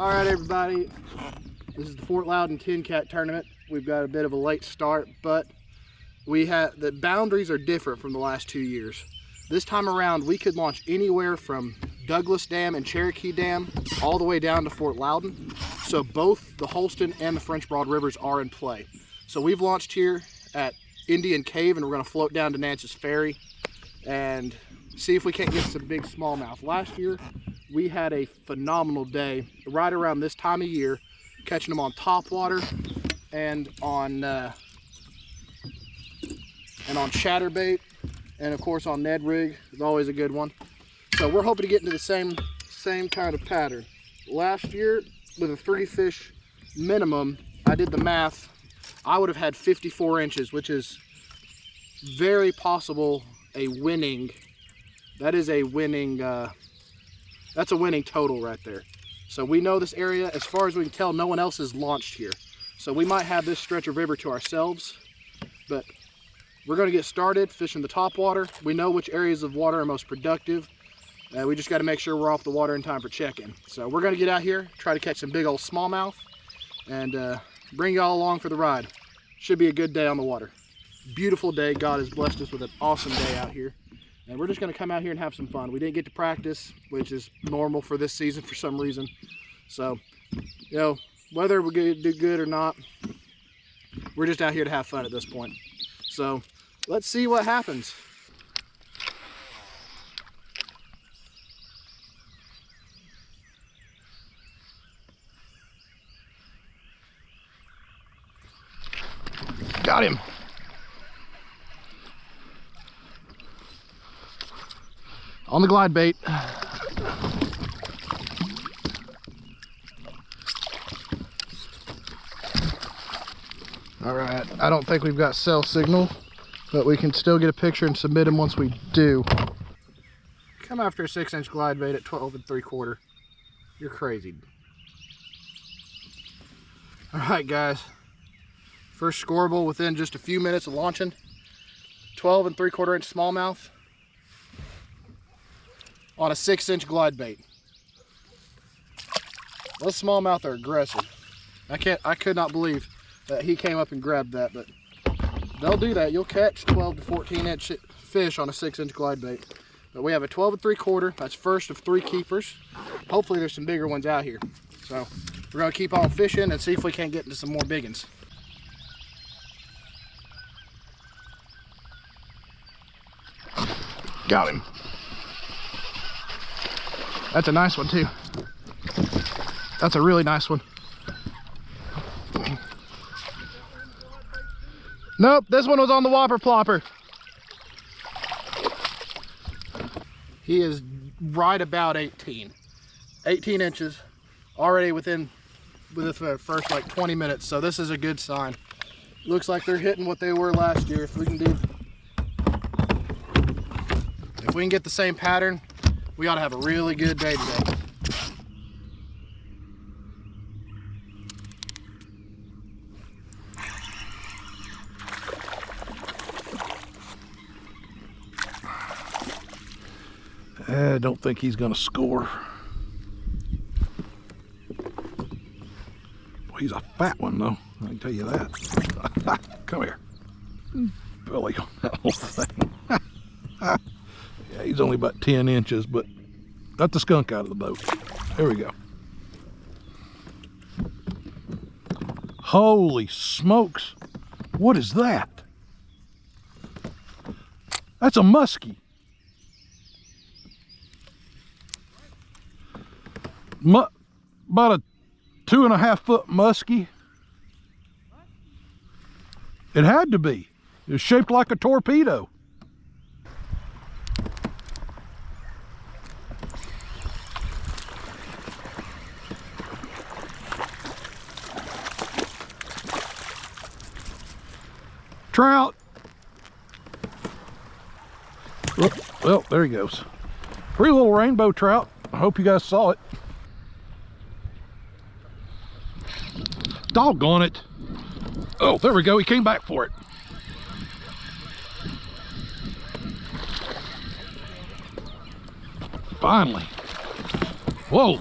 All right, everybody. This is the Fort Loudoun TNKATT tournament. We've got a bit of a late start, but the boundaries are different from the last 2 years. This time around, we could launch anywhere from Douglas Dam and Cherokee Dam all the way down to Fort Loudoun. So both the Holston and the French Broad Rivers are in play. So we've launched here at Indian Cave, and we're going to float down to Nance's Ferry and see if we can't get some big smallmouth. Last year, we had a phenomenal day right around this time of year, catching them on topwater and on chatterbait, and of course on Ned rig is always a good one. So we're hoping to get into the same kind of pattern. Last year, with a 3 fish minimum, I did the math, I would have had 54 inches, which is very possible a winning. That is a winning. That's a winning total right there. So we know this area, as far as we can tell, no one else has launched here. So we might have this stretch of river to ourselves, but we're going to get started fishing the topwater. We know which areas of water are most productive. We just got to make sure we're off the water in time for check-in. So we're going to get out here, try to catch some big old smallmouth, and bring y'all along for the ride. Should be a good day on the water. Beautiful day. God has blessed us with an awesome day out here. And we're just going to come out here and have some fun. We didn't get to practice, which is normal for this season for some reason. So, you know, whether we're going to do good or not, we're just out here to have fun at this point. So, let's see what happens. Got him. On the glide bait. All right, I don't think we've got cell signal, but we can still get a picture and submit them once we do. Come after a 6-inch glide bait at 12 3/4. You're crazy. All right, guys. First scoreable within just a few minutes of launching. 12 3/4 inch smallmouth on a 6-inch glide bait. Those smallmouth are aggressive. I could not believe that he came up and grabbed that, but they'll do that. You'll catch 12 to 14 inch fish on a 6-inch glide bait. But we have a 12 3/4. That's first of 3 keepers. Hopefully there's some bigger ones out here. So we're gonna keep on fishing and see if we can't get into some more big ones. Got him. That's a nice one too. That's a really nice one. Nope, this one was on the whopper plopper. He is right about 18 inches already within the first like 20 minutes. So this is a good sign. Looks like they're hitting what they were last year. If we can get the same pattern, we ought to have a really good day today. I don't think he's gonna score. Well, he's a fat one though, I can tell you that. Come here. Belly on that whole thing. Yeah, he's only about 10 inches, but got the skunk out of the boat. There we go. Holy smokes. What is that? That's a muskie. About a 2.5 foot muskie. It had to be. It was shaped like a torpedo. Trout. Well, there he goes. Pretty little rainbow trout. I hope you guys saw it. Doggone it. Oh, there we go. He came back for it. Finally. Whoa.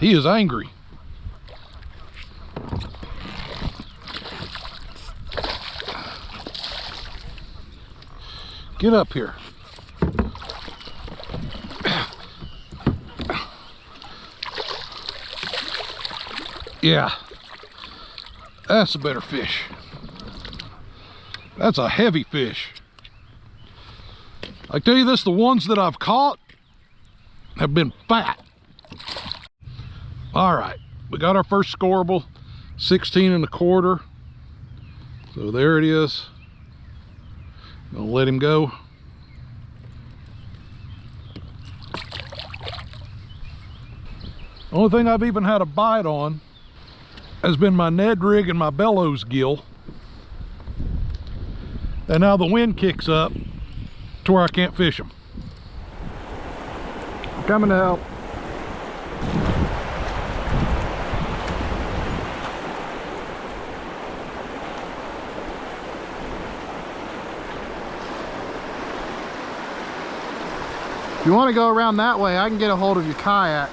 He is angry. Get up here. Yeah, that's a better fish. That's a heavy fish. I tell you this, the ones that I've caught have been fat. All right, we got our first scoreable, 16 1/4. So there it is. Gonna let him go. Only thing I've even had a bite on has been my Ned rig and my bellows gill. And now the wind kicks up to where I can't fish them. I'm coming to help. If you want to go around that way, I can get a hold of your kayak.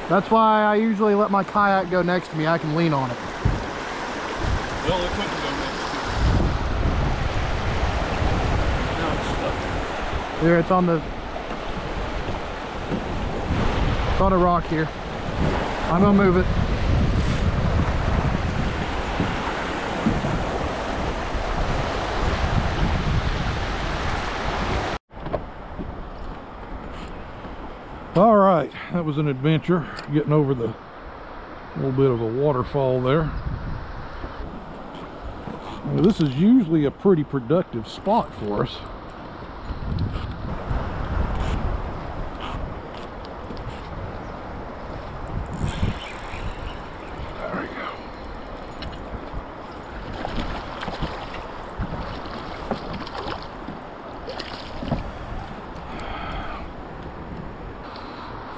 That's why I usually let my kayak go next to me. I can lean on it. Well, it couldn't go next to. Now it's stuck. Here, it's on a rock here. I'm gonna move it. All right, that was an adventure, getting over the little bit of a waterfall there. Now, this is usually a pretty productive spot for us. There we go.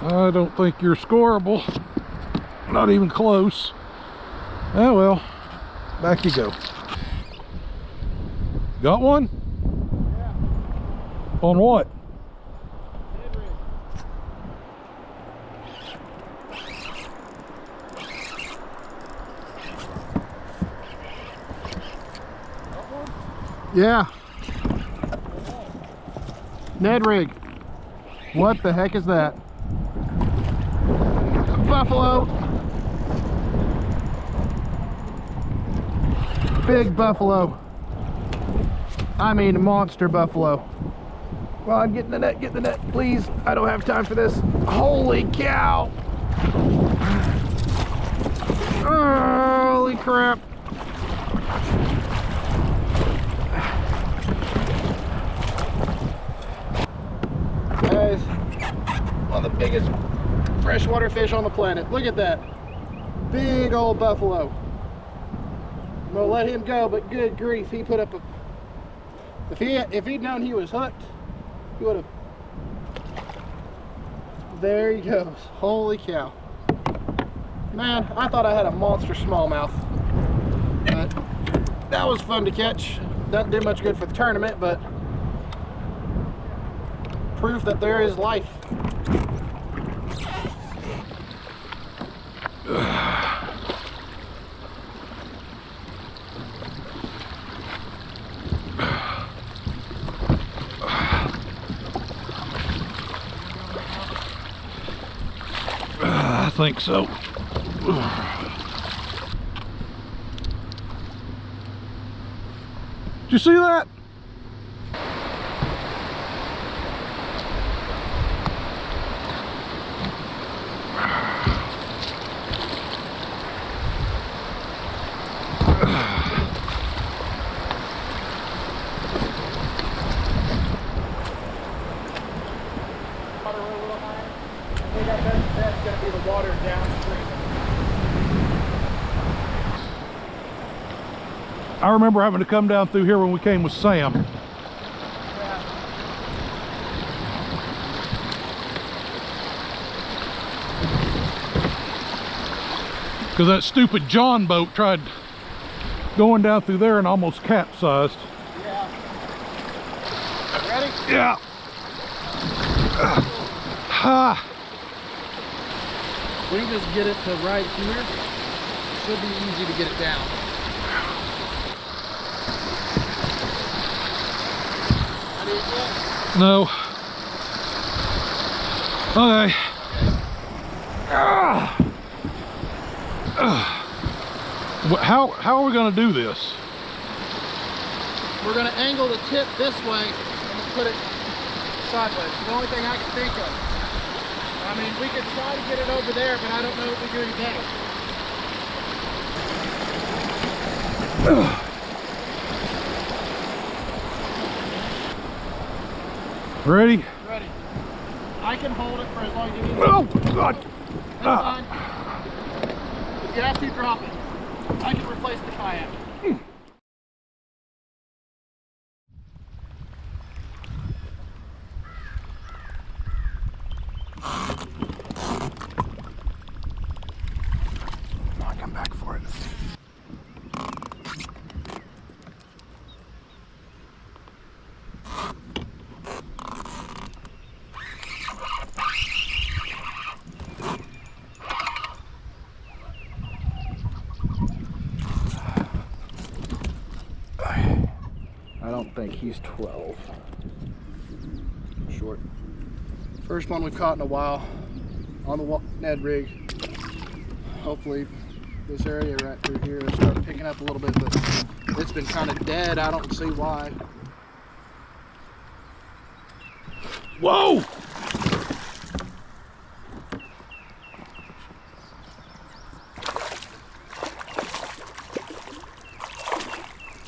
I don't think you're scoreable. Not even close. Oh well, back you go. Got one? Yeah. On what? Ned rig. Got one? Yeah. Ned rig. What the heck is that? Buffalo. Big buffalo. I mean monster buffalo. Well, I'm getting the net, get the net, please. I don't have time for this. Holy cow. Holy crap. Guys, one of the biggest freshwater fish on the planet. Look at that big old buffalo. I'm gonna let him go, but good grief, he put up a, if he'd known he was hooked, he would have. There he goes. Holy cow, man, I thought I had a monster smallmouth, but that was fun to catch. Doesn't do much good for the tournament, but proof that there is life. I think so. Did you see that? That's going to be the water downstream. I remember having to come down through here when we came with Sam. Because that stupid John boat tried going down through there and almost capsized. Yeah. Yeah. We can just get it to right here. It should be easy to get it down. No. Okay. How are we going to do this? We're going to angle the tip this way and put it sideways. It's the only thing I can think of. I mean, we could try to get it over there, but I don't know if we do any better. Ready? Ready. I can hold it for as long as you need. Oh, God. That's fine. If you have to, drop it. I can replace the kayak. I'll come back for it. I don't think he's 12. Short. First one we've caught in a while on the Ned rig. Hopefully this area right through here will start picking up a little bit, but it's been kind of dead. I don't see why. Whoa!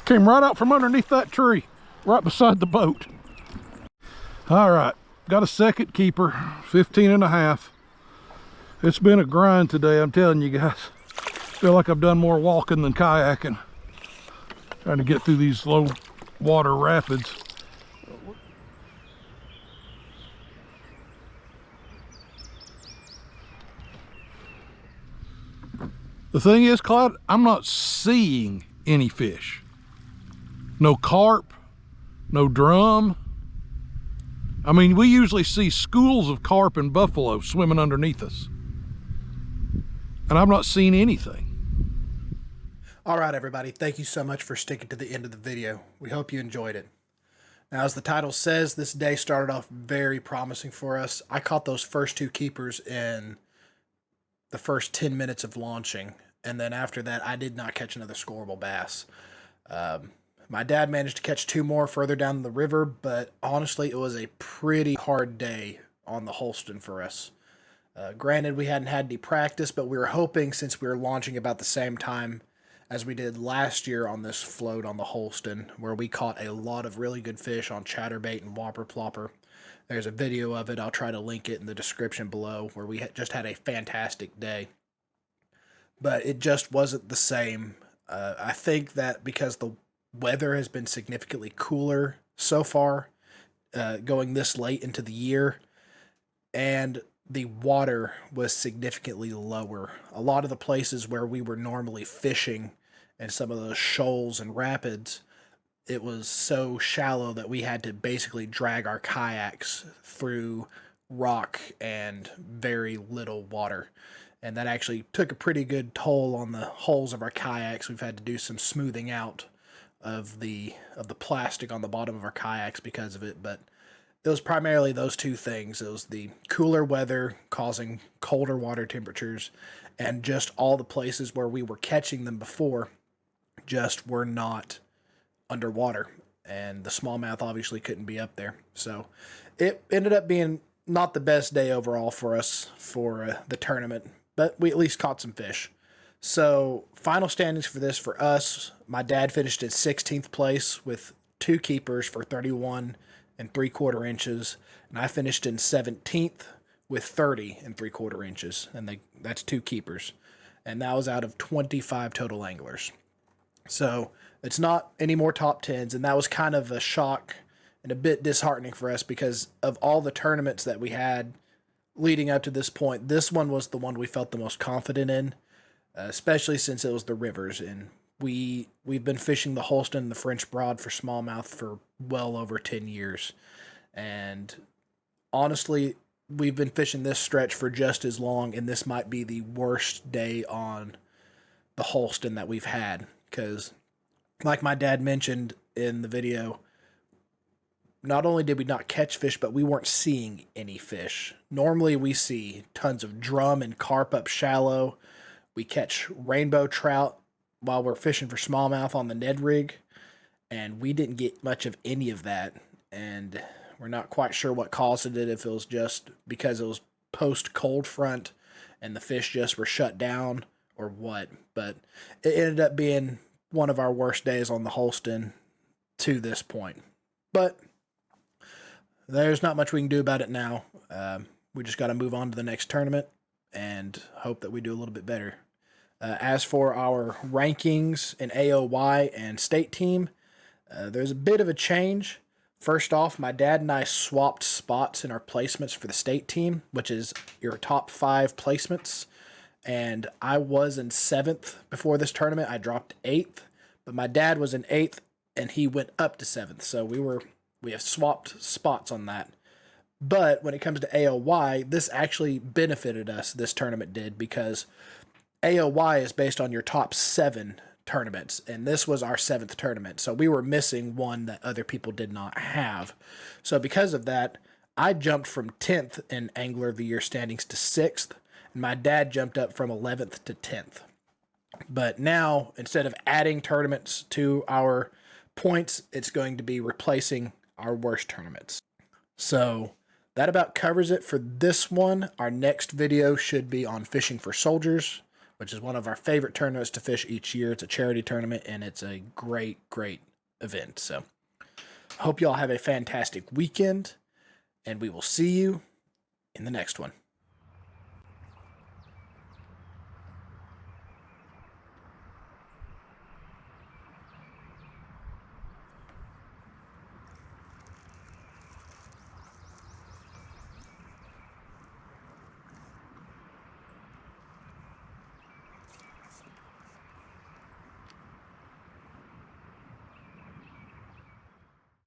Came right out from underneath that tree, right beside the boat. All right, got a second keeper, 15 and a half. It's been a grind today, I'm telling you guys. Feel like I've done more walking than kayaking. Trying to get through these low water rapids. The thing is, Clyde, I'm not seeing any fish. No carp, no drum. I mean, we usually see schools of carp and buffalo swimming underneath us. And I'm not seeing anything. All right, everybody. Thank you so much for sticking to the end of the video. We hope you enjoyed it. Now, as the title says, this day started off very promising for us. I caught those first two keepers in the first 10 minutes of launching. And then after that, I did not catch another scoreable bass. My dad managed to catch two more further down the river, but honestly, it was a pretty hard day on the Holston for us. Granted, we hadn't had any practice, but we were hoping, since we were launching about the same time as we did last year on this float on the Holston, where we caught a lot of really good fish on chatterbait and whopper plopper. There's a video of it. I'll try to link it in the description below, where we just had a fantastic day. But it just wasn't the same. I think that because the weather has been significantly cooler so far, going this late into the year, and the water was significantly lower. A lot of the places where we were normally fishing and some of those shoals and rapids, it was so shallow that we had to basically drag our kayaks through rock and very little water. And that actually took a pretty good toll on the hulls of our kayaks. We've had to do some smoothing out of the plastic on the bottom of our kayaks because of it, but it was primarily those two things. It was the cooler weather causing colder water temperatures, and just all the places where we were catching them before just were not underwater, and the smallmouth obviously couldn't be up there. So it ended up being not the best day overall for us for the tournament, but we at least caught some fish. So final standings for this for us, my dad finished in 16th place with two keepers for 31 3/4 inches, and I finished in 17th with 30 3/4 inches, and that's two keepers, and that was out of 25 total anglers. So it's not any more top tens, and that was kind of a shock and a bit disheartening for us because of all the tournaments that we had leading up to this point. This one was the one we felt the most confident in, especially since it was the rivers, and we've been fishing the Holston and the French Broad for smallmouth for well over 10 years. And honestly, we've been fishing this stretch for just as long, and this might be the worst day on the Holston that we've had. Because, like my dad mentioned in the video, not only did we not catch fish, but we weren't seeing any fish. Normally we see tons of drum and carp up shallow. We catch rainbow trout while we're fishing for smallmouth on the Ned rig, and we didn't get much of any of that. And we're not quite sure what caused it, if it was just because it was post cold front and the fish just were shut down or what. But it ended up being one of our worst days on the Holston to this point. But there's not much we can do about it now. We just got to move on to the next tournament and hope that we do a little bit better. As for our rankings in AOY and state team, there's a bit of a change. First off, my dad and I swapped spots in our placements for the state team, which is your top 5 placements. And I was in 7th before this tournament. I dropped 8th, but my dad was in 8th and he went up to 7th. So we have swapped spots on that. But when it comes to AOY, this actually benefited us, this tournament did, because AOY is based on your top 7 tournaments, and this was our 7th tournament. So we were missing one that other people did not have. So because of that, I jumped from 10th in Angler of the Year standings to 6th, and my dad jumped up from 11th to 10th. But now, instead of adding tournaments to our points, it's going to be replacing our worst tournaments. So that about covers it for this one. Our next video should be on Fishing for Soldiers, which is one of our favorite tournaments to fish each year. It's a charity tournament, and it's a great, great event. So I hope you all have a fantastic weekend, and we will see you in the next one.